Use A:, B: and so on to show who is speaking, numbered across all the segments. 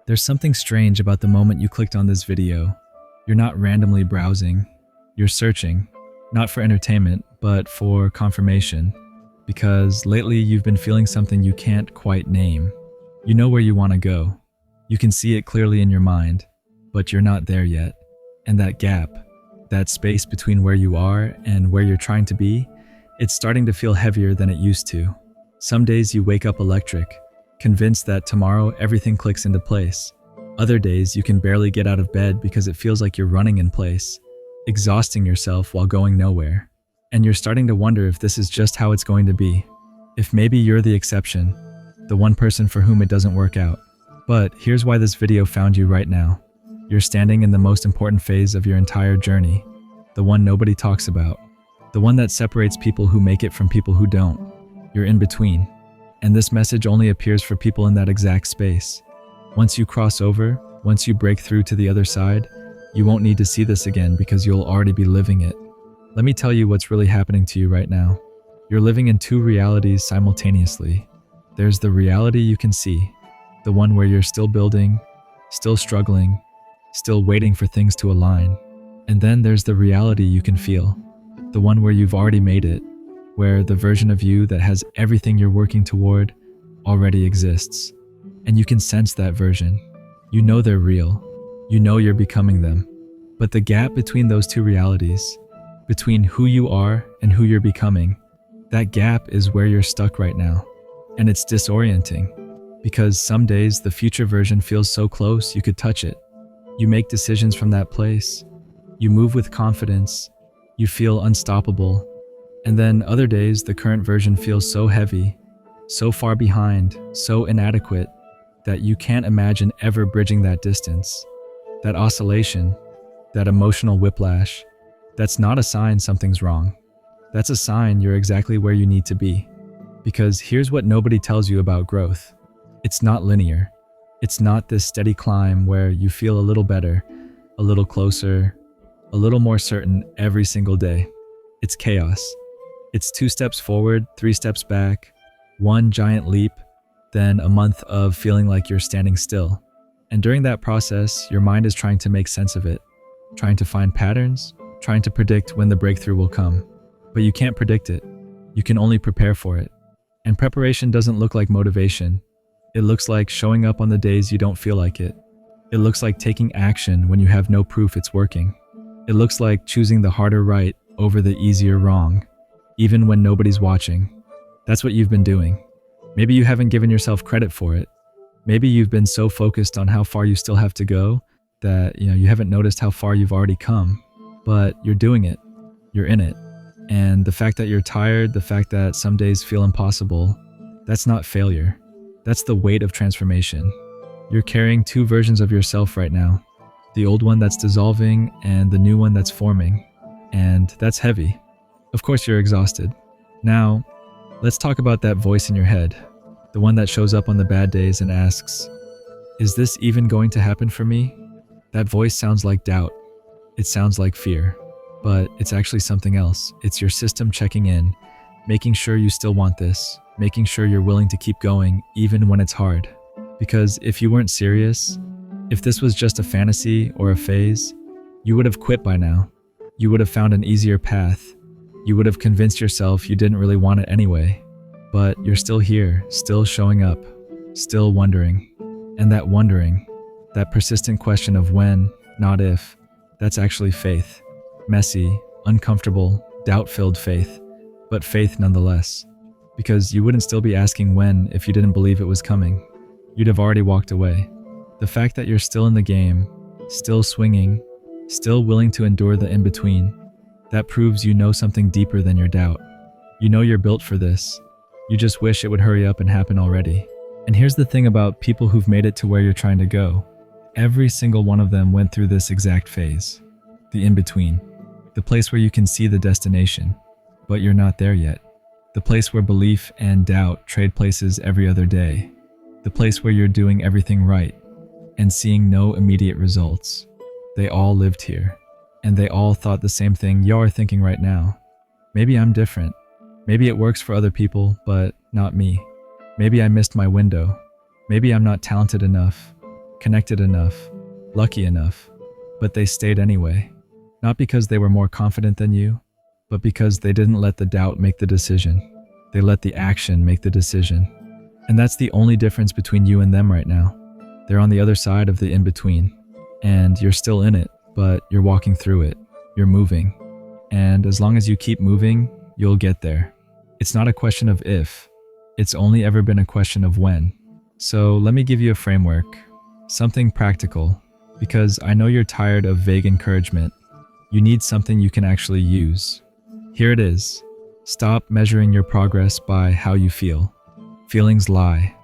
A: There's something strange about the moment you clicked on this video. You're not randomly browsing. You're searching, not for entertainment, but for confirmation. Because lately you've been feeling something you can't quite name. You know where you want to go. You can see it clearly in your mind, but you're not there yet. And that gap, that space between where you are and where you're trying to be, it's starting to feel heavier than it used to. Some days you wake up electric, convinced that tomorrow everything clicks into place. Other days you can barely get out of bed because it feels like you're running in place, exhausting yourself while going nowhere. And you're starting to wonder if this is just how it's going to be. If maybe you're the exception, the one person for whom it doesn't work out. But here's why this video found you right now. You're standing in the most important phase of your entire journey, the one nobody talks about, the one that separates people who make it from people who don't. You're in between. And this message only appears for people in that exact space. Once you cross over, once you break through to the other side, you won't need to see this again because you'll already be living it. Let me tell you what's really happening to you right now. You're living in two realities simultaneously. There's the reality you can see, the one where you're still building, still struggling, still waiting for things to align. And then there's the reality you can feel, the one where you've already made it, where the version of you that has everything you're working toward already exists. And you can sense that version. You know they're real. You know you're becoming them. But the gap between those two realities, between who you are and who you're becoming, that gap is where you're stuck right now. And it's disorienting, because some days the future version feels so close you could touch it. You make decisions from that place. You move with confidence. You feel unstoppable. And then other days, the current version feels so heavy, so far behind, so inadequate, that you can't imagine ever bridging that distance. That oscillation, that emotional whiplash, that's not a sign something's wrong. That's a sign you're exactly where you need to be. Because here's what nobody tells you about growth. It's not linear. It's not this steady climb where you feel a little better, a little closer, a little more certain every single day. It's chaos. It's 2 steps forward, 3 steps back, 1 giant leap, then a month of feeling like you're standing still. And during that process, your mind is trying to make sense of it, trying to find patterns, trying to predict when the breakthrough will come. But you can't predict it. You can only prepare for it. And preparation doesn't look like motivation. It looks like showing up on the days you don't feel like it. It looks like taking action when you have no proof it's working. It looks like choosing the harder right over the easier wrong, even when nobody's watching. That's what you've been doing. Maybe you haven't given yourself credit for it. Maybe you've been so focused on how far you still have to go that you haven't noticed how far you've already come. But you're doing it. You're in it. And the fact that you're tired, the fact that some days feel impossible, that's not failure. That's the weight of transformation. You're carrying 2 versions of yourself right now. The old one that's dissolving and the new one that's forming. And that's heavy. Of course you're exhausted. Now, let's talk about that voice in your head. The one that shows up on the bad days and asks, is this even going to happen for me? That voice sounds like doubt. It sounds like fear. But it's actually something else. It's your system checking in, making sure you still want this, making sure you're willing to keep going even when it's hard. Because if you weren't serious, if this was just a fantasy or a phase, you would have quit by now. You would have found an easier path. You would have convinced yourself you didn't really want it anyway. But you're still here, still showing up, still wondering. And that wondering, that persistent question of when, not if, that's actually faith. Messy, uncomfortable, doubt-filled faith, but faith nonetheless. Because you wouldn't still be asking when if you didn't believe it was coming. You'd have already walked away. The fact that you're still in the game, still swinging, still willing to endure the in-between, that proves you know something deeper than your doubt. You know you're built for this. You just wish it would hurry up and happen already. And here's the thing about people who've made it to where you're trying to go. Every single one of them went through this exact phase. The in-between. The place where you can see the destination, but you're not there yet. The place where belief and doubt trade places every other day. The place where you're doing everything right and seeing no immediate results. They all lived here, and they all thought the same thing you're thinking right now. Maybe I'm different. Maybe it works for other people, but not me. Maybe I missed my window. Maybe I'm not talented enough. connected enough, lucky enough, but they stayed anyway. Not because they were more confident than you, but because they didn't let the doubt make the decision. They let the action make the decision. And that's the only difference between you and them right now. They're on the other side of the in-between, and you're still in it, but you're walking through it. You're moving. And as long as you keep moving, you'll get there. It's not a question of if. It's only ever been a question of when. So let me give you a framework, something practical, because I know you're tired of vague encouragement. You need something you can actually use. Here it is. Stop measuring your progress by how you feel. Feelings lie.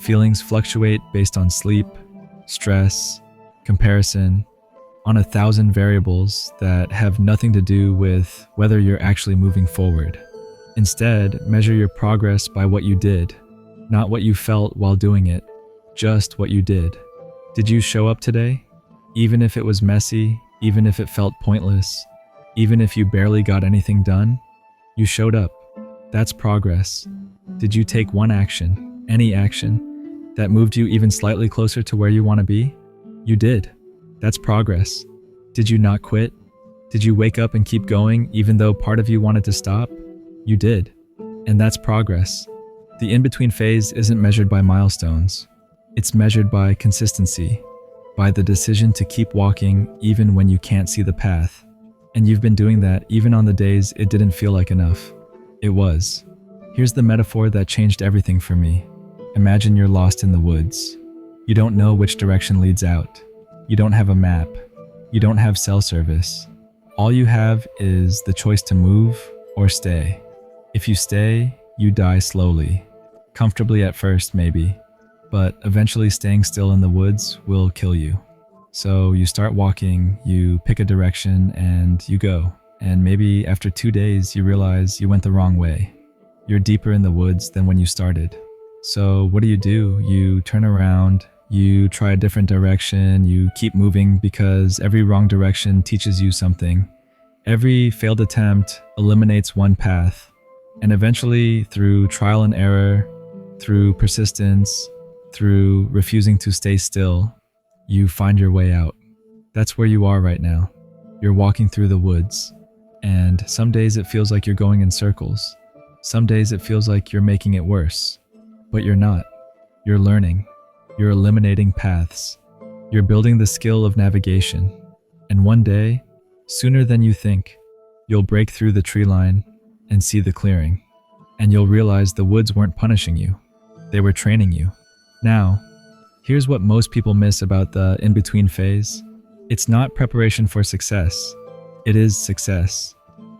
A: Feelings fluctuate based on sleep, stress, comparison, on 1,000 variables that have nothing to do with whether you're actually moving forward. Instead, measure your progress by what you did, not what you felt while doing it, just what you did. Did you show up today? Even if it was messy, even if it felt pointless, even if you barely got anything done, you showed up. That's progress. Did you take one action, any action, that moved you even slightly closer to where you want to be? You did. That's progress. Did you not quit? Did you wake up and keep going even though part of you wanted to stop? You did. And that's progress. The in-between phase isn't measured by milestones. It's measured by consistency, by the decision to keep walking even when you can't see the path. And you've been doing that even on the days it didn't feel like enough. It was. Here's the metaphor that changed everything for me. Imagine you're lost in the woods. You don't know which direction leads out. You don't have a map. You don't have cell service. All you have is the choice to move or stay. If you stay, you die slowly. Comfortably at first, maybe. But eventually staying still in the woods will kill you. So you start walking, you pick a direction, and you go. And maybe after 2 days, you realize you went the wrong way. You're deeper in the woods than when you started. So what do? You turn around, you try a different direction, you keep moving because every wrong direction teaches you something. Every failed attempt eliminates one path. And eventually, through trial and error, through persistence, through refusing to stay still, you find your way out. That's where you are right now. You're walking through the woods. And some days it feels like you're going in circles. Some days it feels like you're making it worse. But you're not. You're learning. You're eliminating paths. You're building the skill of navigation. And one day, sooner than you think, you'll break through the tree line and see the clearing. And you'll realize the woods weren't punishing you. They were training you. Now, here's what most people miss about the in-between phase. It's not preparation for success. It is success.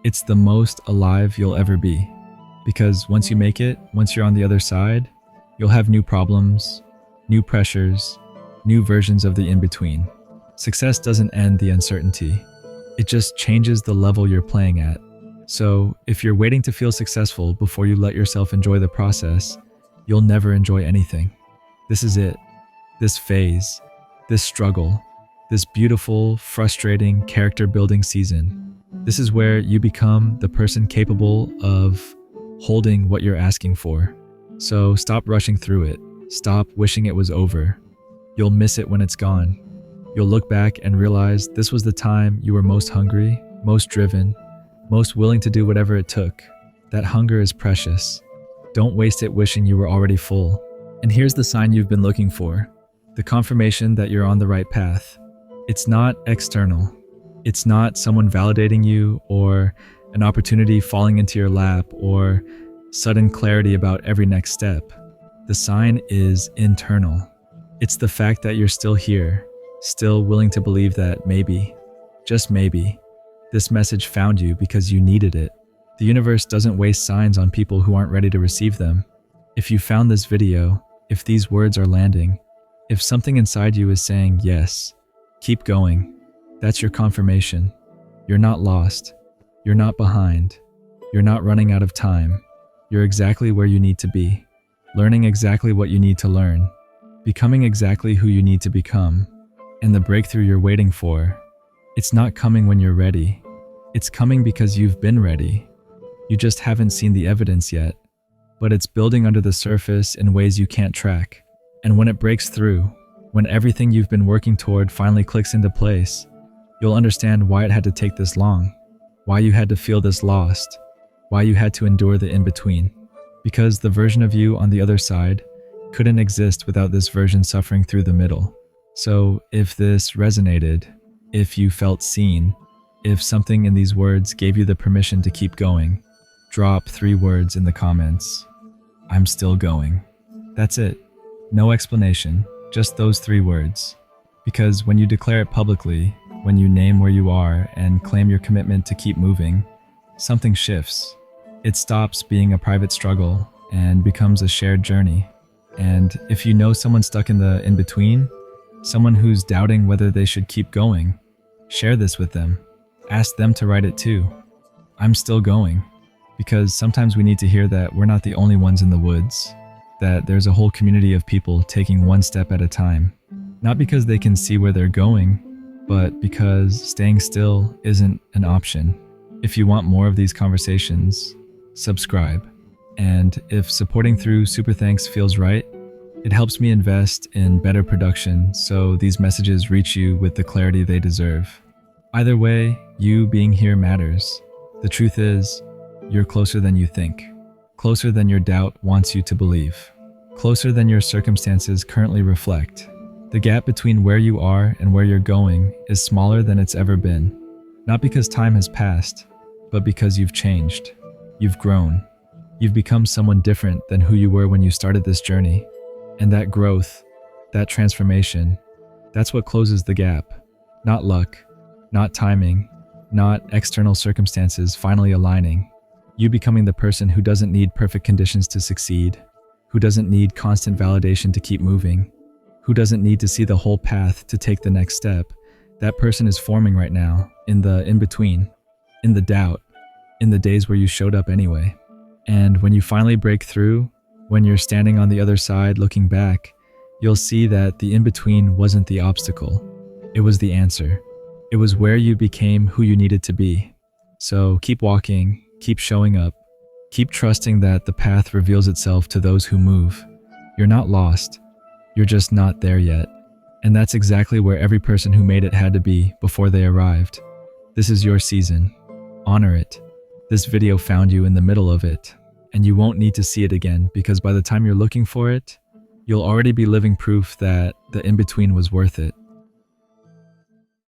A: It's the most alive you'll ever be. Because once you make it, once you're on the other side, you'll have new problems, new pressures, new versions of the in-between. Success doesn't end the uncertainty. It just changes the level you're playing at. So if you're waiting to feel successful before you let yourself enjoy the process, you'll never enjoy anything. This is it. This phase, this struggle, this beautiful, frustrating, character-building season. This is where you become the person capable of holding what you're asking for. So stop rushing through it. Stop wishing it was over. You'll miss it when it's gone. You'll look back and realize this was the time you were most hungry, most driven, most willing to do whatever it took. That hunger is precious. Don't waste it wishing you were already full. And here's the sign you've been looking for. The confirmation that you're on the right path. It's not external. It's not someone validating you or an opportunity falling into your lap or sudden clarity about every next step. The sign is internal. It's the fact that you're still here, still willing to believe that maybe, just maybe, this message found you because you needed it. The universe doesn't waste signs on people who aren't ready to receive them. If you found this video, if these words are landing, if something inside you is saying yes, keep going, that's your confirmation. You're not lost. You're not behind. You're not running out of time. You're exactly where you need to be, learning exactly what you need to learn, becoming exactly who you need to become. And the breakthrough you're waiting for, it's not coming when you're ready. It's coming because you've been ready. You just haven't seen the evidence yet, but it's building under the surface in ways you can't track. And when it breaks through, When everything you've been working toward finally clicks into place, you'll understand why it had to take this long, why you had to feel this lost, why you had to endure the in-between. Because the version of you on the other side couldn't exist without this version suffering through the middle. So if this resonated, if you felt seen, if something in these words gave you the permission to keep going, drop 3 words in the comments. I'm still going. That's it. No explanation, just those 3 words. Because when you declare it publicly, when you name where you are and claim your commitment to keep moving, something shifts. It stops being a private struggle and becomes a shared journey. And if you know someone stuck in the in-between, someone who's doubting whether they should keep going, share this with them. Ask them to write it too. I'm still going. Because sometimes we need to hear that we're not the only ones in the woods, that there's a whole community of people taking one step at a time. Not because they can see where they're going, but because staying still isn't an option. If you want more of these conversations, subscribe. And if supporting through Super Thanks feels right, it helps me invest in better production so these messages reach you with the clarity they deserve. Either way, you being here matters. The truth is, you're closer than you think. Closer than your doubt wants you to believe. Closer than your circumstances currently reflect. The gap between where you are and where you're going is smaller than it's ever been. Not because time has passed, but because you've changed. You've grown. You've become someone different than who you were when you started this journey. And that growth, that transformation, that's what closes the gap. Not luck, not timing, not external circumstances finally aligning. You becoming the person who doesn't need perfect conditions to succeed, who doesn't need constant validation to keep moving, who doesn't need to see the whole path to take the next step. That person is forming right now, in the in-between, in the doubt, in the days where you showed up anyway. And when you finally break through, when you're standing on the other side looking back, you'll see that the in-between wasn't the obstacle. It was the answer. It was where you became who you needed to be. So keep walking, keep showing up, keep trusting that the path reveals itself to those who move. You're not lost. You're just not there yet. And that's exactly where every person who made it had to be before they arrived. This is your season. Honor it. This video found you in the middle of it, and you won't need to see it again because by the time you're looking for it, you'll already be living proof that the in-between was worth it.